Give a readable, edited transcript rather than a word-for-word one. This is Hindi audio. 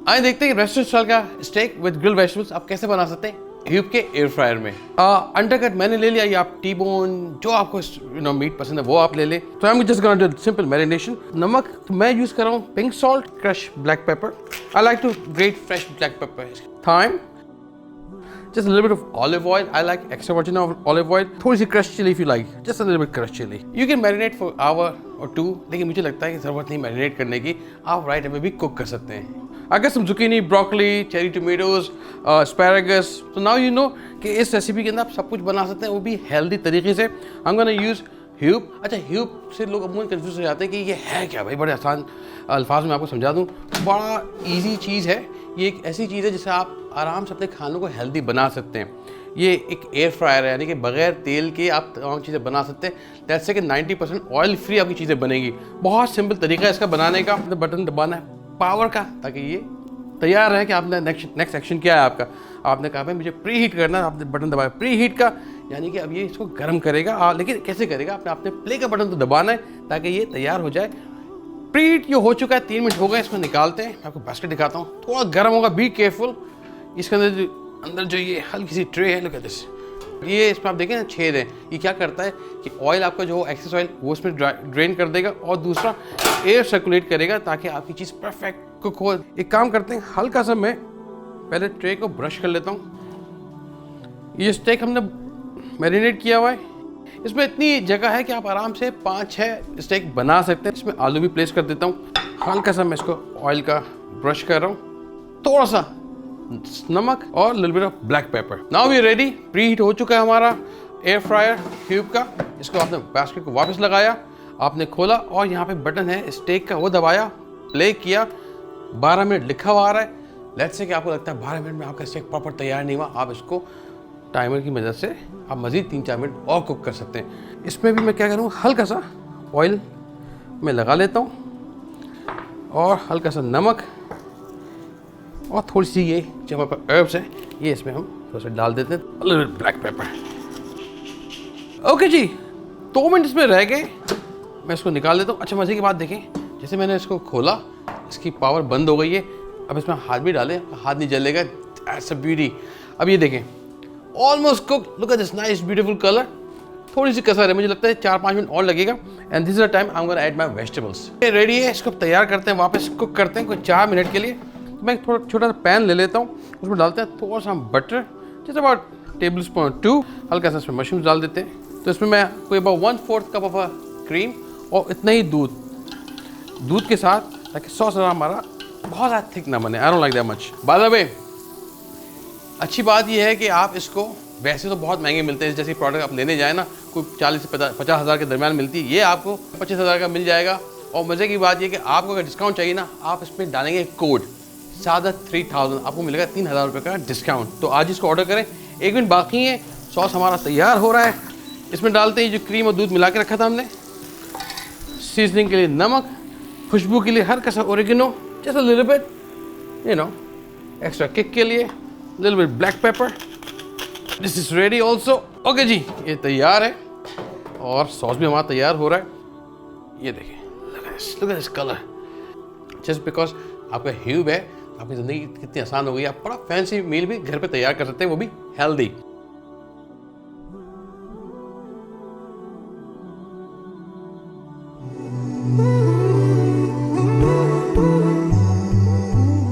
आइए देखते हैं रेस्टोरेंट स्टाइल का स्टेक विद ग्रिल्ड वेजिटेबल्स आप कैसे बना सकते हैं ह्यूब के एयर फ्रायर में। अंडरकट मैंने ले लिया, या आप टी बोन जो आपको मीट पसंद है वो आप ले ले। तो I am just gonna do simple marination. नमक तो मैं यूज कर रहा हूँ pink salt, crush black pepper. I like to grate fresh black pepper. Thyme, just a little bit of olive oil. I like extra virgin olive oil. थोड़ी सी crushed chili if you like. Just a little bit crushed chili. You can marinate for hour or two. लेकिन मुझे लगता है कि ज़रूरत नहीं marinate करने की, आप right में भी cook कर सकते हैं। अगर some zucchini, broccoli, cherry tomatoes, asparagus. So now you know कि इस रेसिपी के अंदर आप सब कुछ बना सकते हैं, वो भी healthy तरीके से। I'm gonna use ह्यूब। अच्छा, ह्यूब से लोग अमूमन कंफ्यूज हो जाते हैं कि ये है क्या भाई। बड़े आसान अल्फाज में आपको समझा दूँ, बड़ा ईजी चीज़ है। ये एक ऐसी चीज़ है जिससे आप आराम से अपने खानों को हेल्दी बना सकते हैं। ये एक एयर फ्रायर है, यानी कि बगैर तेल के आप तमाम चीज़ें बना सकते हैं। दैट्स से कि 90% ऑयल फ्री आपकी चीज़ें बनेगी। बहुत सिंपल तरीका है इसका बनाने का। बटन दबाना है पावर का ताकि ये तैयार रहे कि आपने नेक्स्ट एक्शन क्या है आपका। आपने कहा भाई मुझे प्री हीट करना है, आपने बटन दबाया प्री हीट का, यानी कि अब ये इसको गर्म करेगा। लेकिन कैसे करेगा, आपने प्ले का बटन तो दबाना है ताकि ये तैयार हो जाए। प्री हीट ये हो चुका है, 3 मिनट हो गए, इसको निकालते हैं। मैं आपको बास्केट दिखाता हूँ, थोड़ा गर्म होगा, बी केयरफुल। इसके अंदर जो ये हल्की सी ट्रे है, लुक एट दिस, ये इसमें आप देखें ना छेद है। ये क्या करता है कि ऑयल आपका जो एक्सेस ऑयल वो इसमें ड्रेन कर देगा, और दूसरा एयर सर्कुलेट करेगा ताकि आपकी चीज़ परफेक्ट कुक हो। एक काम करते हैं, हल्का सा मैं पहले ट्रे को ब्रश कर लेता हूँ। ये स्टेक हमने मैरिनेट किया हुआ है, इसमें इतनी जगह है कि आप आराम से 5-6 स्टेक बना सकते हैं। इसमें आलू भी प्लेस कर देता हूँ। हल्का सा मैं इसको ऑयल का ब्रश कर रहा हूँ, थोड़ा सा नमक और little bit of black pepper. Now we ready. Preheat हो चुका है हमारा एयर फ्रायर ह्यूब का। इसको आपने बास्केट को वापस लगाया, आपने खोला और यहाँ पे बटन है स्टेक का, वो दबाया, प्ले किया। 12 मिनट लिखा हुआ आ रहा है। लेट्स से कि आपको लगता है 12 मिनट में आपका स्टेक प्रॉपर तैयार नहीं हुआ, आप इसको टाइमर की मदद से आप मज़ीद 3-4 मिनट और कुक कर सकते हैं। इसमें भी मैं क्या करूँ, हल्का सा ऑयल मैं लगा लेता हूँ और हल्का सा नमक और थोड़ी सी ये जो हमारे पास हर्ब्स है ये इसमें हम थोड़ा सा डाल देते हैं, ब्लैक पेपर। ओके जी, 2 मिनट इसमें रह गए, मैं इसको निकाल देता हूँ। अच्छा, मज़े की बात देखें, जैसे मैंने इसको खोला, इसकी पावर बंद हो गई है। अब इसमें हाथ भी डालें, हाथ नहीं जलेगा। That's a beauty. अब ये देखें, almost cook. Look at this nice beautiful colour. थोड़ी सी कसर है, मुझे लगता है 4-5 मिनट और लगेगा। And this is the time I am gonna add my vegetables. ये रेडी है, इसको तैयार करते हैं, वापस कुक करते हैं कोई 4 मिनट के लिए। मैं थोड़ा छोटा सा पैन ले लेता हूँ, उसमें डालते हैं थोड़ा सा बटर, जैसे अबाउट टेबल स्पून 2। हल्का सा इसमें मशरूम डाल देते हैं। तो इसमें मैं कोई अबाउट 1/4 कप ऑफ क्रीम और इतना ही दूध के साथ, ताकि सॉस हमारा बहुत ज़्यादा थिक ना बने। I don't like that much. By the way, अच्छी बात यह है कि आप इसको, वैसे तो बहुत महंगे मिलते हैं, जैसे प्रोडक्ट आप लेने जाए ना, कोई 40 से 50 हज़ार के दरमियान मिलती है, ये आपको 25 हज़ार का मिल जाएगा। और मज़े की बात यह कि आपको अगर डिस्काउंट चाहिए ना, आप इसमें डालेंगे कोड सादा 3000, आपको मिलेगा 3000 रुपये का डिस्काउंट। तो आज इसको ऑर्डर करें। 1 मिनट बाकी है, सॉस हमारा तैयार हो रहा है। इसमें डालते हैं जो क्रीम और दूध मिला के रखा था हमने। सीजनिंग के लिए नमक, खुशबू के लिए हल्का सा oregano, just a little bit, you know, extra kick के लिए little bit black pepper. This is ready also. Okay जी, ये तैयार है और सॉस भी हमारा तैयार हो रहा है। ये देखें, look at this colour. Just because आपका ह्यूब है, आपकी ज़िंदगी कितनी आसान हो गई। आप बड़ा फैंसी मील भी घर पे तैयार कर सकते हैं, वो भी हेल्दी।